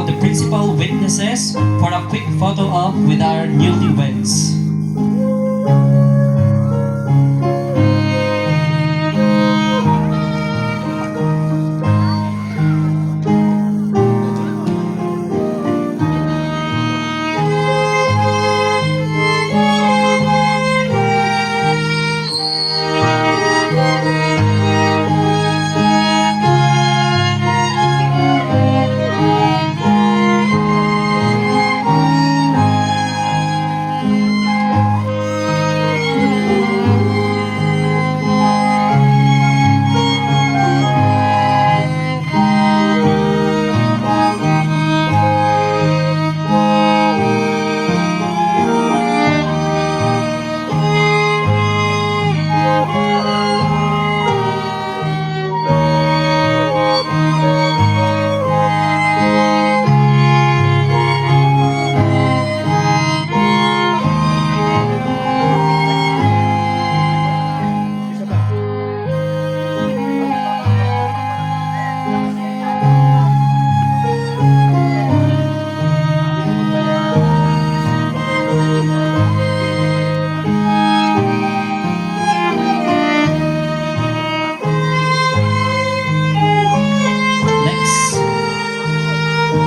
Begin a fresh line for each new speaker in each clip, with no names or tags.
the principal witnesses for a quick photo op with our newlyweds. Next,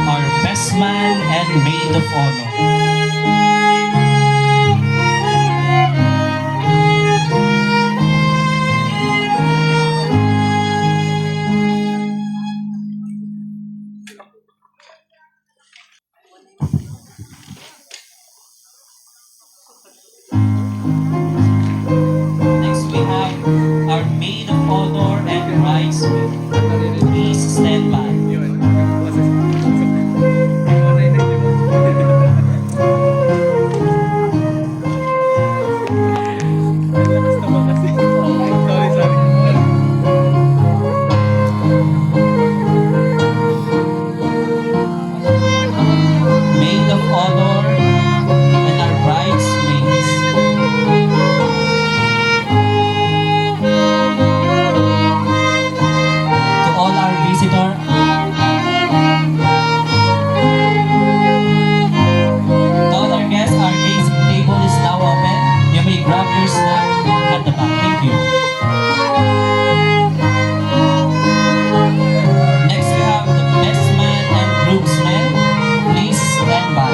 our best man and maid of honor. Next, we have our maid of honor and bridesmaid. Please stand by. Maid of honor and our bridesmaids. To all our visitors, to all our guests, our gazing table is now open. You may grab your snack at the back. Thank you. Next, we have the best man and groomsmen. Please stand by.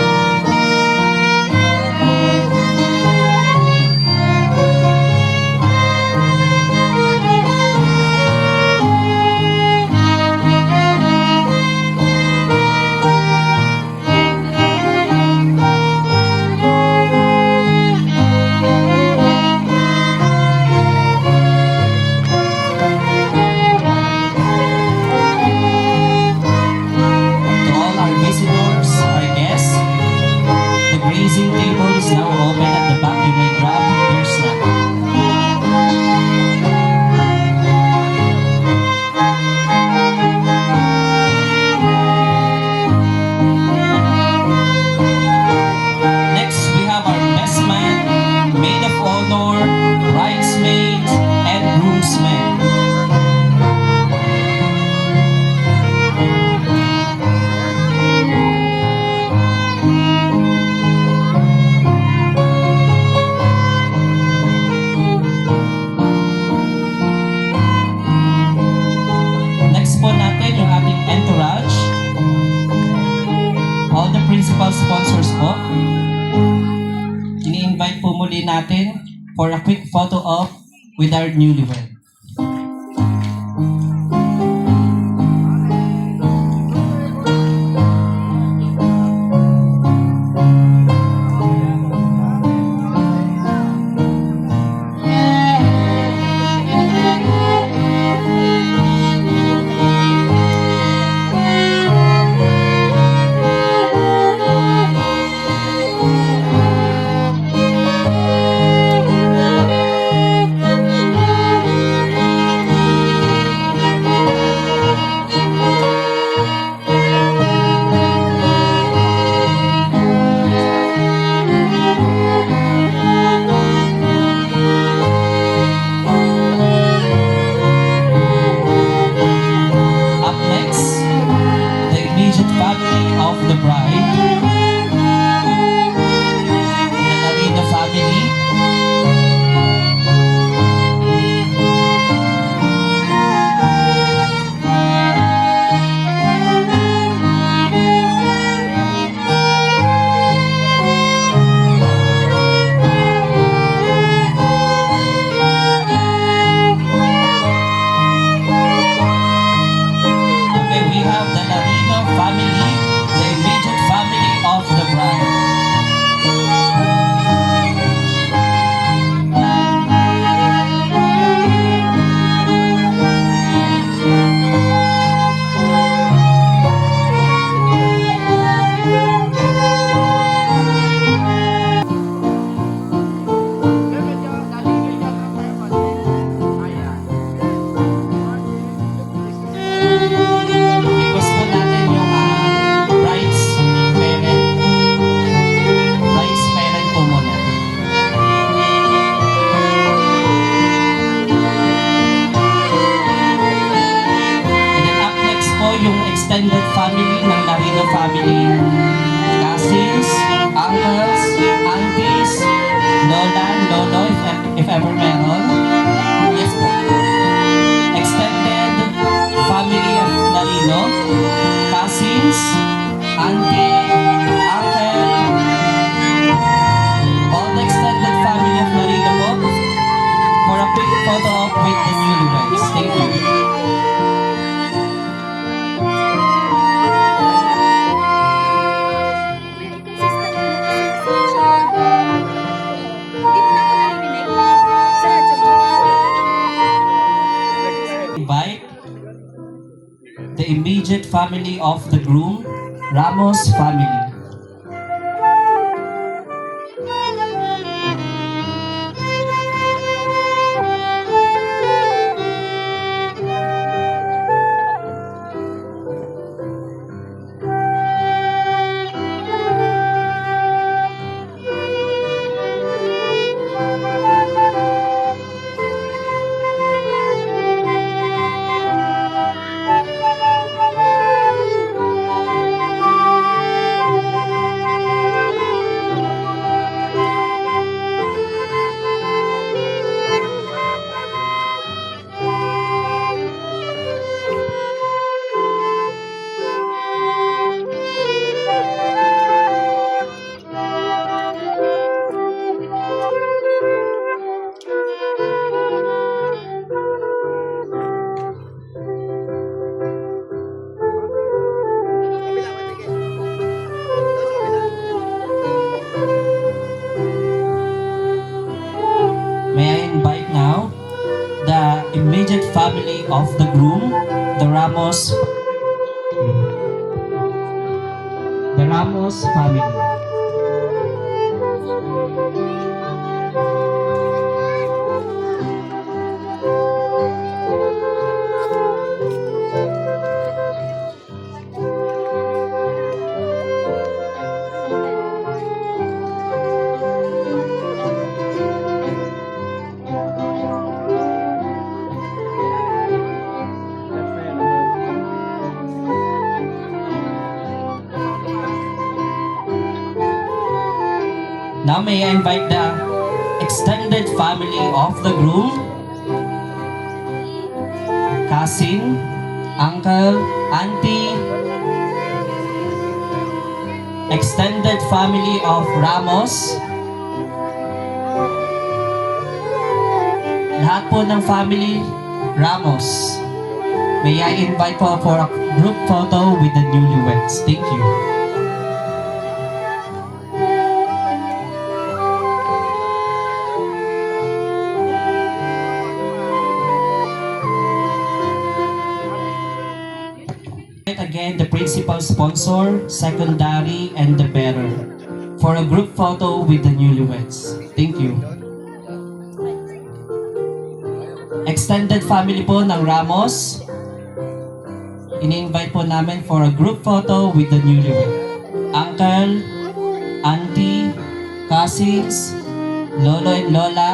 To all our visitors, our guests, the grazing table is now open at the back. You may grab your snack. Next, we have our best man, maid of honor, bridesmaids, and groomsmen. Next po natin yung ating entourage. All the principal sponsors po. Ini-invite po muli natin for a quick photo op with our newlywed. ever meron. Yes po. Extended family of Larino, cousins, auntie, uncle, all the extended family of Larino po, for a quick photo op with the newlyweds. Thank you. Invite the immediate family of the groom, Ramos family. May I invite now the immediate family of the groom, the Ramos family. Now may I invite the extended family of the groom, cousin, uncle, auntie, extended family of Ramos, lahat po ng family Ramos. May I invite po for a group photo with the newlyweds. Thank you. Again, the principal sponsor, secondary, and the bearer for a group photo with the newlyweds. Thank you. Extended family po ng Ramos, ini-invite po namin for a group photo with the newlywed. Uncle, auntie, cousins, lolo and lola,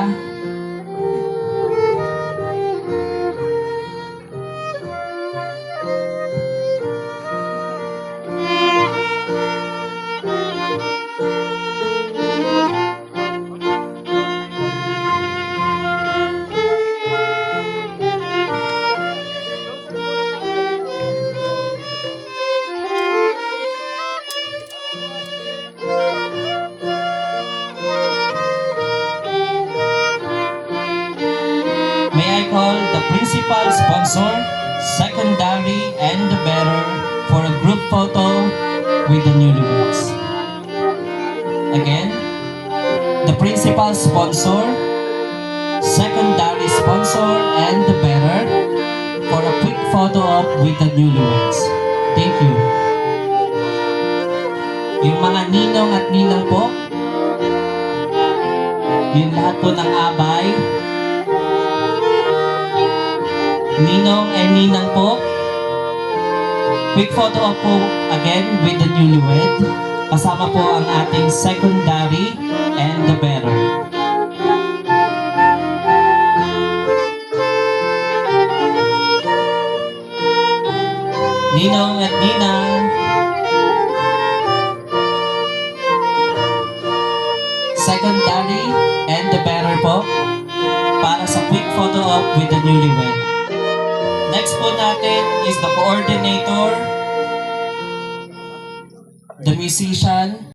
may I call the principal sponsor, secondary, and the bearer for a group photo with the newlyweds. Again, the principal sponsor, secondary sponsor, and the bearer for a quick photo op with the newlyweds. Thank you. Yung mga ninong at ninang po, yung lahat po ng abay, ninong and ninang po, quick photo op po again with the newlywed, kasama po ang ating secondary and the bearer. Ninong at ninang, secondary and the bearer po. para sa quick photo op with the newlywed. Next po natin is the coordinator, the musician,